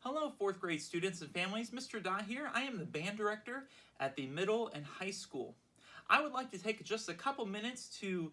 Hello, fourth grade students and families. Mr. Dye here. I am the band director at the middle and high school. I would like to take just a couple minutes to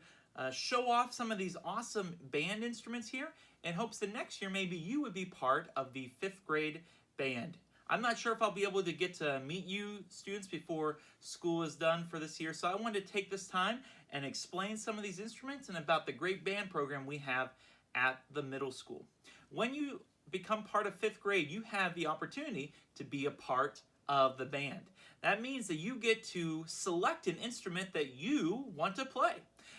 show off some of these awesome band instruments here in hopes that next year maybe you would be part of the fifth grade band. I'm not sure if I'll be able to get to meet you students before school is done for this year, so I wanted to take this time and explain some of these instruments and about the great band program we have at the middle school. When you become part of fifth grade, you have the opportunity to be a part of the band. That means that you get to select an instrument that you want to play.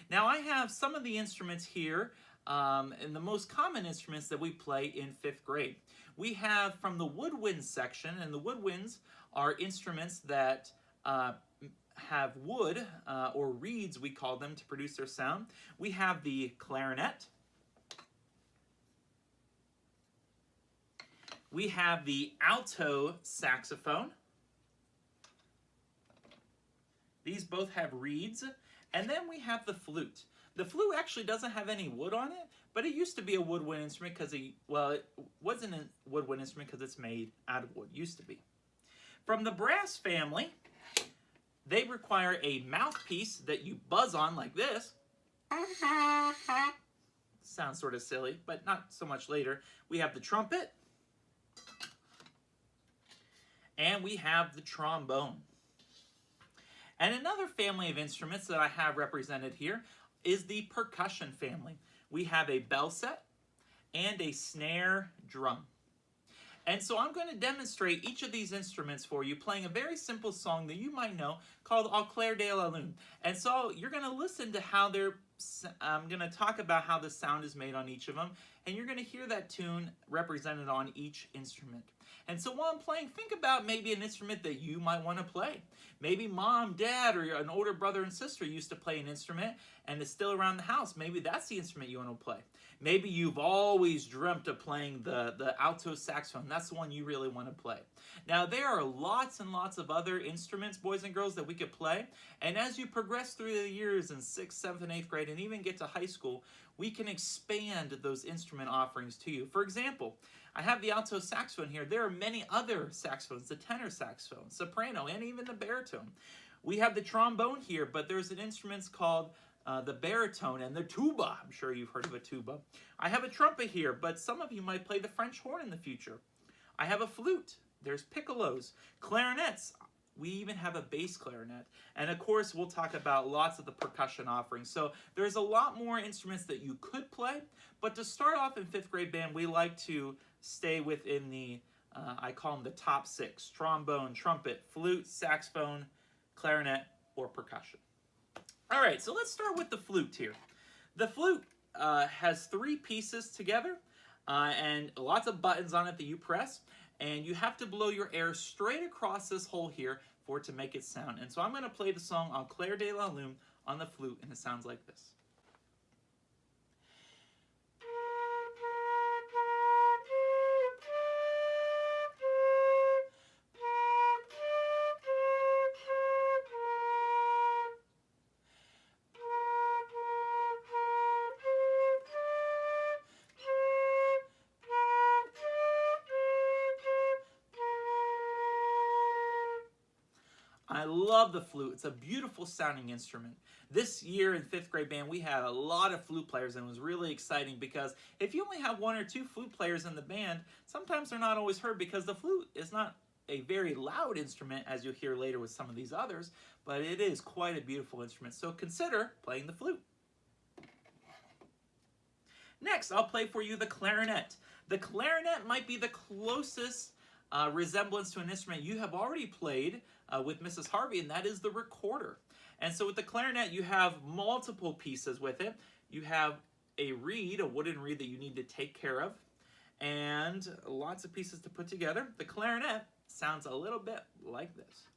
Now, I have some of the instruments here, and the most common instruments that we play in fifth grade. We have from the woodwind section, and the woodwinds are instruments that have wood or reeds, we call them, to produce their sound. We have the clarinet. We have the alto saxophone. These both have reeds. And then we have the flute. The flute actually doesn't have any wood on it, but it used to be a woodwind instrument because it wasn't a woodwind instrument because it's made out of wood, used to be. From the brass family, they require a mouthpiece that you buzz on like this. Sounds sort of silly, but not so much later. We have the trumpet. And we have the trombone. And another family of instruments that I have represented here is the percussion family. We have a bell set and a snare drum. And so I'm going to demonstrate each of these instruments for you, playing a very simple song that you might know called Au clair de la lune. And so you're going to listen to how I'm going to talk about how the sound is made on each of them, and you're going to hear that tune represented on each instrument. And so while I'm playing, think about maybe an instrument that you might want to play. Maybe mom, dad, or an older brother and sister used to play an instrument and it's still around the house. Maybe that's the instrument you want to play. Maybe you've always dreamt of playing the alto saxophone. That's the one you really want to play. Now, there are lots and lots of other instruments, boys and girls, that we could play. And as you progress through the years in 6th, 7th, and 8th grade, and even get to high school, we can expand those instrument offerings to you. For example, I have the alto saxophone here. There are many other saxophones, the tenor saxophone, soprano, and even the baritone. We have the trombone here, but there's an instrument called the baritone and the tuba. I'm sure you've heard of a tuba. I have a trumpet here, but some of you might play the French horn in the future. I have a flute. There's piccolos, clarinets. We even have a bass clarinet. And of course, we'll talk about lots of the percussion offerings. So there's a lot more instruments that you could play. But to start off in fifth grade band, we like to stay within the, I call them the top 6. Trombone, trumpet, flute, saxophone, clarinet, or percussion. All right, so let's start with the flute here. The flute has 3 pieces together and lots of buttons on it that you press. And you have to blow your air straight across this hole here for it to make it sound. And so I'm going to play the song Au clair de la lune on the flute, and it sounds like this. I love the flute. It's a beautiful sounding instrument. This year in fifth grade band, we had a lot of flute players, and it was really exciting because if you only have 1 or 2 flute players in the band, sometimes they're not always heard because the flute is not a very loud instrument, as you'll hear later with some of these others, but it is quite a beautiful instrument. So consider playing the flute. Next, I'll play for you the clarinet. The clarinet might be the closest resemblance to an instrument you have already played with Mrs. Harvey, and that is the recorder. And so with the clarinet, you have multiple pieces with it. You have a reed, a wooden reed that you need to take care of, and lots of pieces to put together. The clarinet sounds a little bit like this.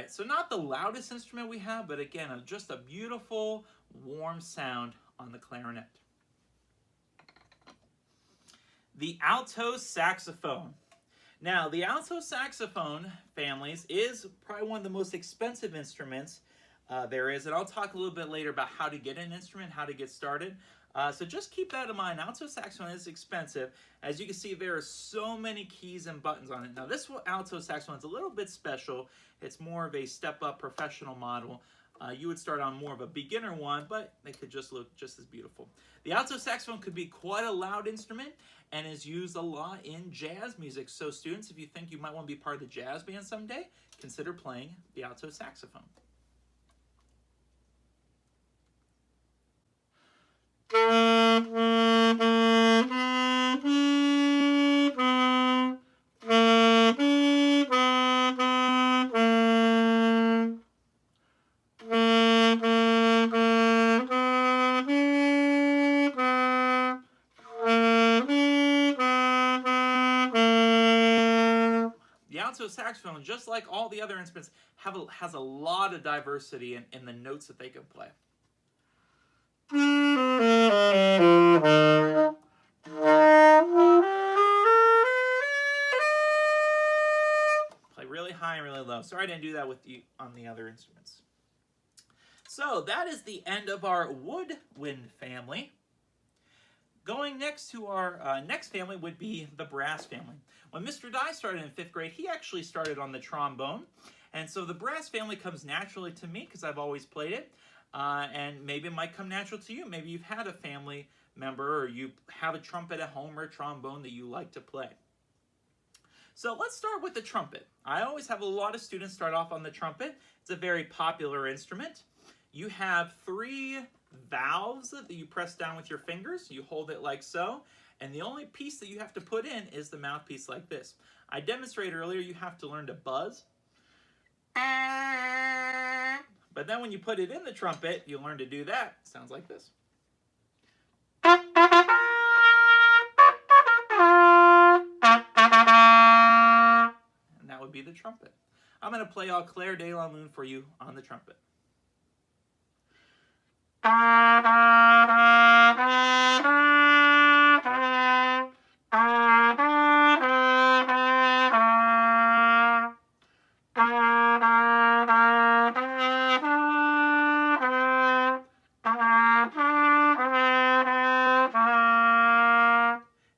right, so not the loudest instrument we have, but again, just a beautiful, warm sound on the clarinet. The alto saxophone. Now, the alto saxophone families is probably one of the most expensive instruments there is, and I'll talk a little bit later about how to get an instrument, how to get started. So just keep that in mind. Alto saxophone is expensive. As you can see, there are so many keys and buttons on it. Now, this alto saxophone is a little bit special. It's more of a step-up professional model. You would start on more of a beginner one, but they could just look just as beautiful. The alto saxophone could be quite a loud instrument and is used a lot in jazz music. So students, if you think you might want to be part of the jazz band someday, consider playing the alto saxophone. The alto saxophone, just like all the other instruments, has a lot of diversity in the notes that they can play. Play really high and really low. Sorry I didn't do that with you on the other instruments. So that is the end of our woodwind family. Going next to our next family would be the brass family. When Mr. Dye started in 5th grade, he actually started on the trombone. And so the brass family comes naturally to me because I've always played it. And maybe it might come natural to you. Maybe you've had a family member or you have a trumpet at home or a trombone that you like to play. So let's start with the trumpet. I always have a lot of students start off on the trumpet. It's a very popular instrument. You have 3 valves that you press down with your fingers. You hold it like so. And the only piece that you have to put in is the mouthpiece like this. I demonstrated earlier you have to learn to buzz. But then when you put it in the trumpet, you learn to do that. It sounds like this. And that would be the trumpet. I'm going to play Au Clair de la Lune for you on the trumpet.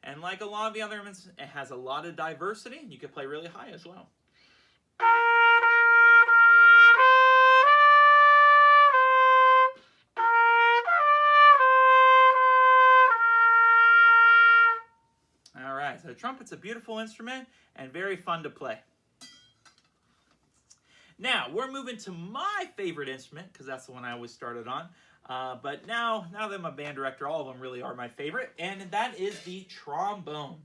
And like a lot of the other instruments, it has a lot of diversity. You can play really high as well. All right, so the trumpet's a beautiful instrument and very fun to play. Now, we're moving to my favorite instrument, because that's the one I always started on. But now that I'm a band director, all of them really are my favorite, and that is the trombone.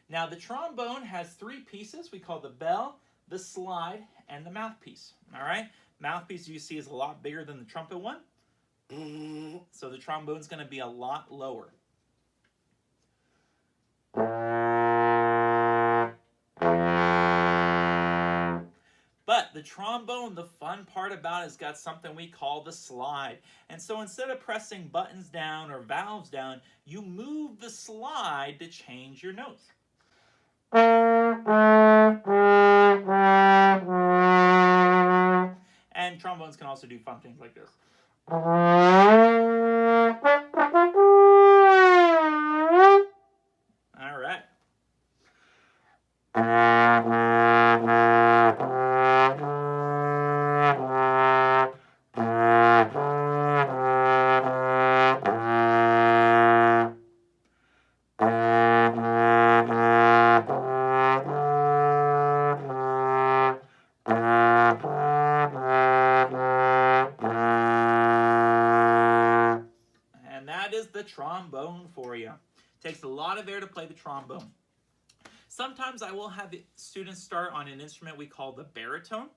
Now, the trombone has 3 pieces. We call the bell, the slide, and the mouthpiece. All right? Mouthpiece, you see, is a lot bigger than the trumpet one. So the trombone's going to be a lot lower. But the trombone, the fun part about it, has got something we call the slide. And so instead of pressing buttons down or valves down, you move the slide to change your notes. And trombones can also do fun things like this. All right. The trombone for you. Takes a lot of air to play the trombone. Sometimes I will have students start on an instrument we call the baritone,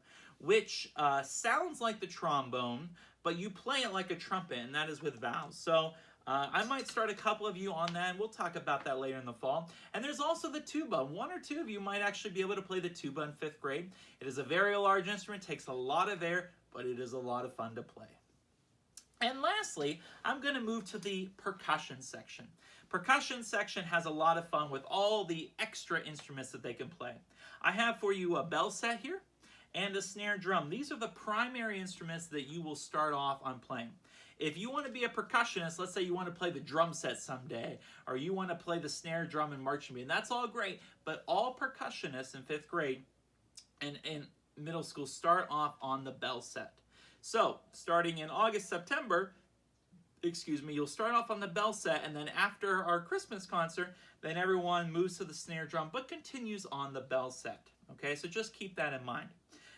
which sounds like the trombone, but you play it like a trumpet, and that is with valves. So I might start a couple of you on that, and we'll talk about that later in the fall. And there's also the tuba. One or two of you might actually be able to play the tuba in 5th grade. It is a very large instrument, takes a lot of air, but it is a lot of fun to play. And lastly, I'm going to move to the percussion section. Percussion section has a lot of fun with all the extra instruments that they can play. I have for you a bell set here and a snare drum. These are the primary instruments that you will start off on playing. If you want to be a percussionist, let's say you want to play the drum set someday, or you want to play the snare drum and marching band, that's all great, but all percussionists in 5th grade and in middle school start off on the bell set. So, starting in August, September, you'll start off on the bell set, and then after our Christmas concert, then everyone moves to the snare drum, but continues on the bell set. Okay, so just keep that in mind.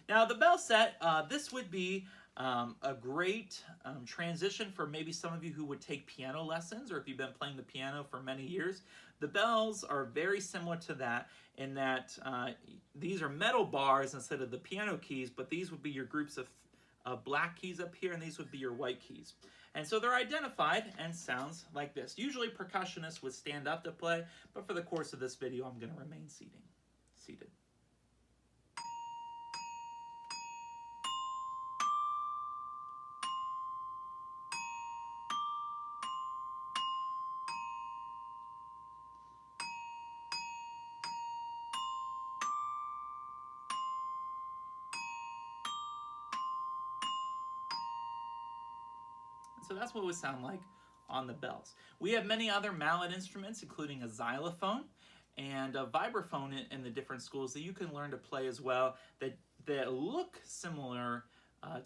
Now, the bell set, this would be a great transition for maybe some of you who would take piano lessons, or if you've been playing the piano for many years. The bells are very similar to that in that these are metal bars instead of the piano keys, but these would be your groups of black keys up here, and these would be your white keys. And so they're identified and sounds like this. Usually percussionists would stand up to play, but for the course of this video, I'm going to remain seated. So that's what it would sound like on the bells. We have many other mallet instruments, including a xylophone and a vibraphone in the different schools that you can learn to play as well, that look similar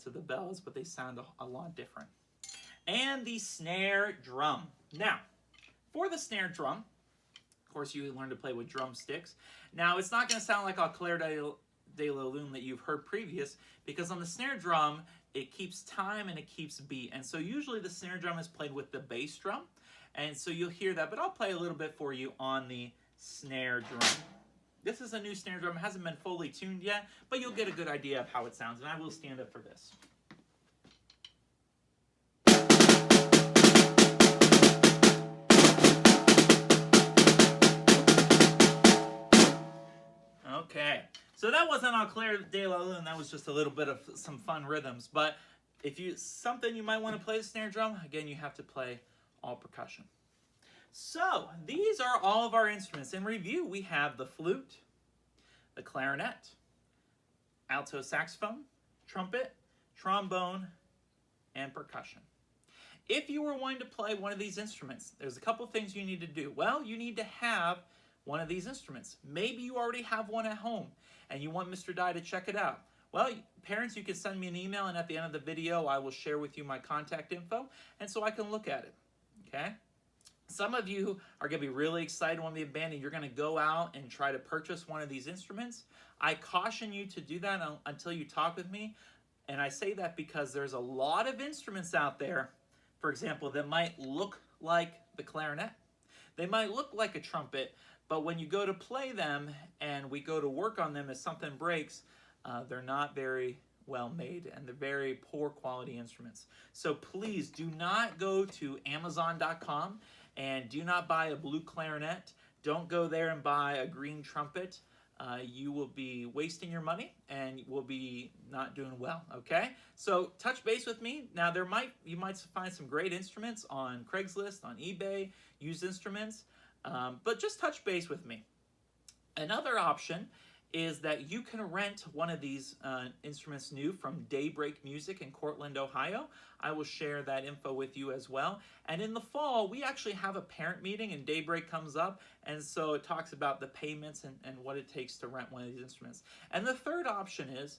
to the bells, but they sound a lot different. And the snare drum. Now, for the snare drum, of course, you learn to play with drumsticks. Now, it's not going to sound like Au Clair de la Lune that you've heard previous, because on the snare drum, it keeps time and it keeps beat. And so usually the snare drum is played with the bass drum. And so you'll hear that, but I'll play a little bit for you on the snare drum. This is a new snare drum. It hasn't been fully tuned yet, but you'll get a good idea of how it sounds. And I will stand up for this. Okay. So that wasn't Au Clair de la Lune, that was just a little bit of some fun rhythms. But if something you might want to play the snare drum, again, you have to play all percussion. So these are all of our instruments. In review, we have the flute, the clarinet, alto saxophone, trumpet, trombone, and percussion. If you were wanting to play one of these instruments, there's a couple things you need to do. Well, you need to have one of these instruments. Maybe you already have one at home and you want Mr. Dye to check it out. Well, parents, you can send me an email, and at the end of the video, I will share with you my contact info, and so I can look at it, okay? Some of you are going to be really excited when we abandon. You're going to go out and try to purchase one of these instruments. I caution you to do that until you talk with me, and I say that because there's a lot of instruments out there, for example, that might look like the clarinet. They might look like a trumpet, but when you go to play them and we go to work on them, if something breaks, they're not very well made and they're very poor quality instruments. So please do not go to Amazon.com and do not buy a blue clarinet. Don't go there and buy a green trumpet. You will be wasting your money and will be not doing well, okay? So touch base with me. Now you might find some great instruments on Craigslist, on eBay, used instruments. But just touch base with me. Another option is that you can rent one of these instruments new from Daybreak Music in Cortland, Ohio. I will share that info with you as well. And in the fall, we actually have a parent meeting and Daybreak comes up. And so it talks about the payments and what it takes to rent one of these instruments. And the third option is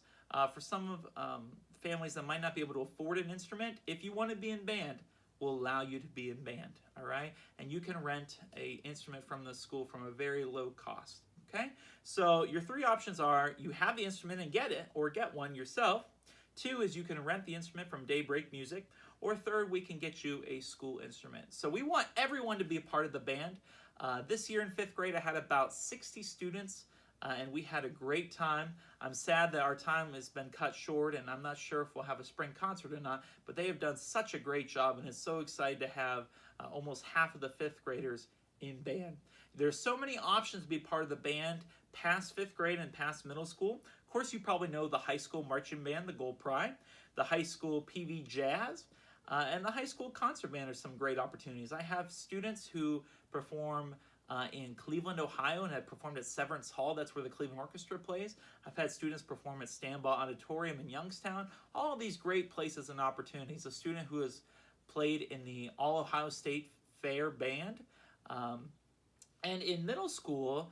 for some of families that might not be able to afford an instrument, if you want to be in band, will allow you to be in band, all right? And you can rent an instrument from the school from a very low cost, okay? So your three options are you have the instrument and get it, or get one yourself. Two is you can rent the instrument from Daybreak Music. Or third, we can get you a school instrument. So we want everyone to be a part of the band. This year in 5th grade, I had about 60 students and we had a great time. I'm sad that our time has been cut short, and I'm not sure if we'll have a spring concert or not, but they have done such a great job, and it's so excited to have almost half of the fifth graders in band. There's so many options to be part of the band past fifth grade and past middle school. Of course, you probably know the high school marching band, the Gold Pride, the high school PV Jazz, and the high school concert band are some great opportunities. I have students who perform in Cleveland, Ohio, and have performed at Severance Hall. That's where the Cleveland Orchestra plays. I've had students perform at Stambaugh Auditorium in Youngstown. All of these great places and opportunities. A student who has played in the All Ohio State Fair Band. And in middle school,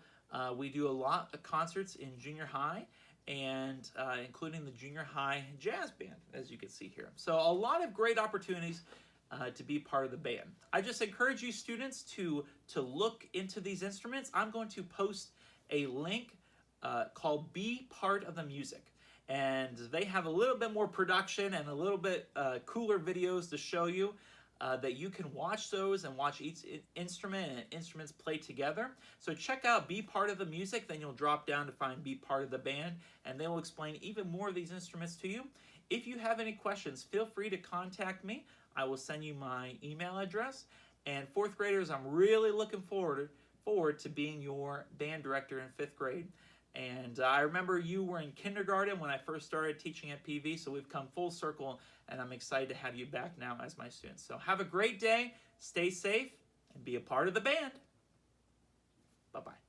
we do a lot of concerts in junior high, and including the junior high jazz band, as you can see here. So a lot of great opportunities to be part of the band. I just encourage you students to look into these instruments. I'm going to post a link called Be Part of the Music. And they have a little bit more production and a little bit cooler videos to show you that you can watch those and watch each instrument and instruments play together. So check out Be Part of the Music, then you'll drop down to find Be Part of the Band, and they will explain even more of these instruments to you. If you have any questions, feel free to contact me. I will send you my email address. And fourth graders, I'm really looking forward to being your band director in fifth grade. And I remember you were in kindergarten when I first started teaching at PV, so we've come full circle, and I'm excited to have you back now as my student. So have a great day, stay safe, and be a part of the band. Bye-bye.